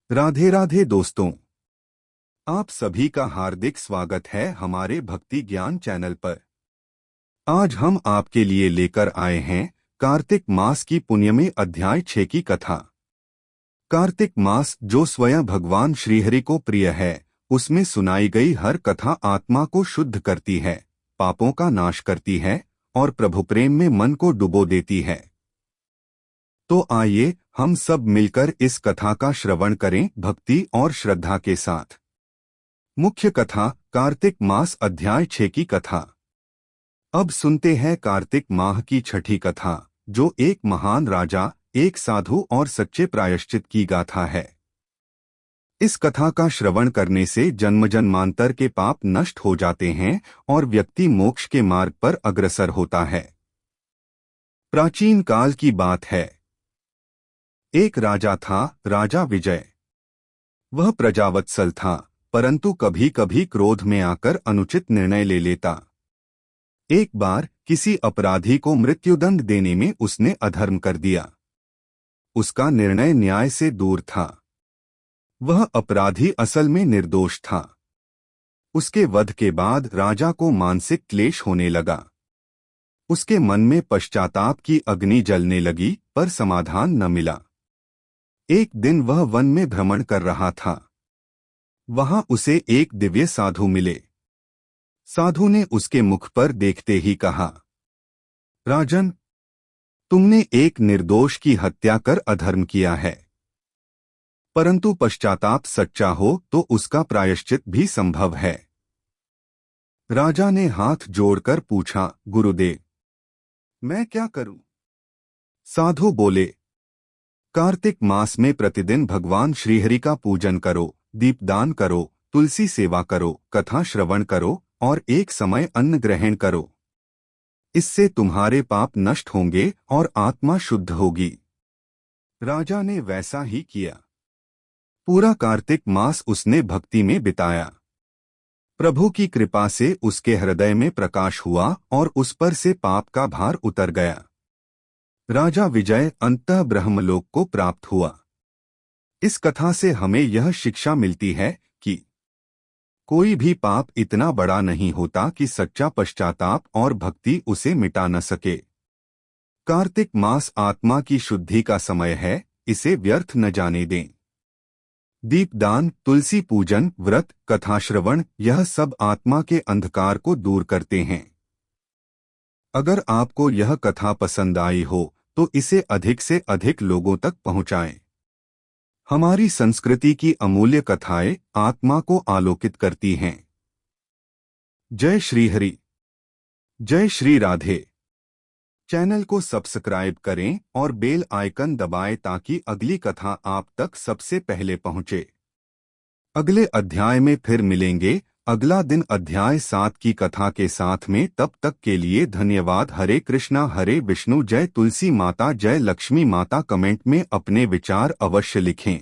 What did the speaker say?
राधे राधे दोस्तों, आप सभी का हार्दिक स्वागत है हमारे भक्ति ज्ञान चैनल पर। आज हम आपके लिए लेकर आए हैं कार्तिक मास की पुण्यमयी अध्याय 6 की कथा। कार्तिक मास जो स्वयं भगवान श्रीहरि को प्रिय है, उसमें सुनाई गई हर कथा आत्मा को शुद्ध करती है, पापों का नाश करती है और प्रभु प्रेम में मन को डुबो देती है। तो आइए हम सब मिलकर इस कथा का श्रवण करें भक्ति और श्रद्धा के साथ। मुख्य कथा कार्तिक मास अध्याय 6 की कथा। अब सुनते हैं कार्तिक माह की छठी कथा, जो एक महान राजा, एक साधु और सच्चे प्रायश्चित की गाथा है। इस कथा का श्रवण करने से जन्म जन्मांतर के पाप नष्ट हो जाते हैं और व्यक्ति मोक्ष के मार्ग पर अग्रसर होता है। प्राचीन काल की बात है। एक राजा था, राजा विजय। वह प्रजावत्सल था, परंतु कभी कभी क्रोध में आकर अनुचित निर्णय ले लेता। एक बार किसी अपराधी को मृत्युदंड देने में उसने अधर्म कर दिया। उसका निर्णय न्याय से दूर था। वह अपराधी असल में निर्दोष था। उसके वध के बाद राजा को मानसिक क्लेश होने लगा। उसके मन में पश्चाताप की अग्नि जलने लगी, पर समाधान न मिला। एक दिन वह वन में भ्रमण कर रहा था। वहां उसे एक दिव्य साधु मिले। साधु ने उसके मुख पर देखते ही कहा, राजन, तुमने एक निर्दोष की हत्या कर अधर्म किया है, परंतु पश्चाताप सच्चा हो तो उसका प्रायश्चित भी संभव है। राजा ने हाथ जोड़कर पूछा, गुरुदेव, मैं क्या करूं? साधु बोले, कार्तिक मास में प्रतिदिन भगवान श्रीहरि का पूजन करो, दीपदान करो, तुलसी सेवा करो, कथा श्रवण करो और एक समय अन्न ग्रहण करो। इससे तुम्हारे पाप नष्ट होंगे और आत्मा शुद्ध होगी। राजा ने वैसा ही किया। पूरा कार्तिक मास उसने भक्ति में बिताया। प्रभु की कृपा से उसके हृदय में प्रकाश हुआ और उस पर से पाप का भार उतर गया। राजा विजय अंततः ब्रह्मलोक को प्राप्त हुआ। इस कथा से हमें यह शिक्षा मिलती है कि कोई भी पाप इतना बड़ा नहीं होता कि सच्चा पश्चाताप और भक्ति उसे मिटा न सके। कार्तिक मास आत्मा की शुद्धि का समय है, इसे व्यर्थ न जाने दें। दीपदान, तुलसी पूजन, व्रत, कथा श्रवण, यह सब आत्मा के अंधकार को दूर करते हैं। अगर आपको यह कथा पसंद आई हो तो इसे अधिक से अधिक लोगों तक पहुंचाएं। हमारी संस्कृति की अमूल्य कथाएं आत्मा को आलोकित करती हैं। जय श्री हरि, जय श्री राधे। चैनल को सब्सक्राइब करें और बेल आइकन दबाएं ताकि अगली कथा आप तक सबसे पहले पहुंचे। अगले अध्याय में फिर मिलेंगे, अगला दिन अध्याय 7 की कथा के साथ में। तब तक के लिए धन्यवाद। हरे कृष्णा हरे विष्णु। जय तुलसी माता, जय लक्ष्मी माता। कमेंट में अपने विचार अवश्य लिखें।